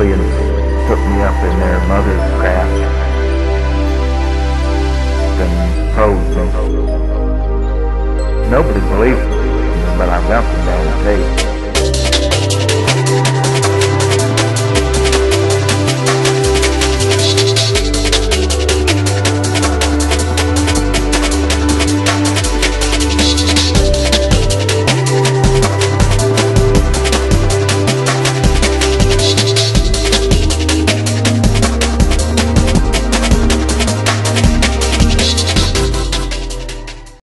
aliens took me up in their mother's craft and posed me. Nobody believed me, but I bounced them down the tape.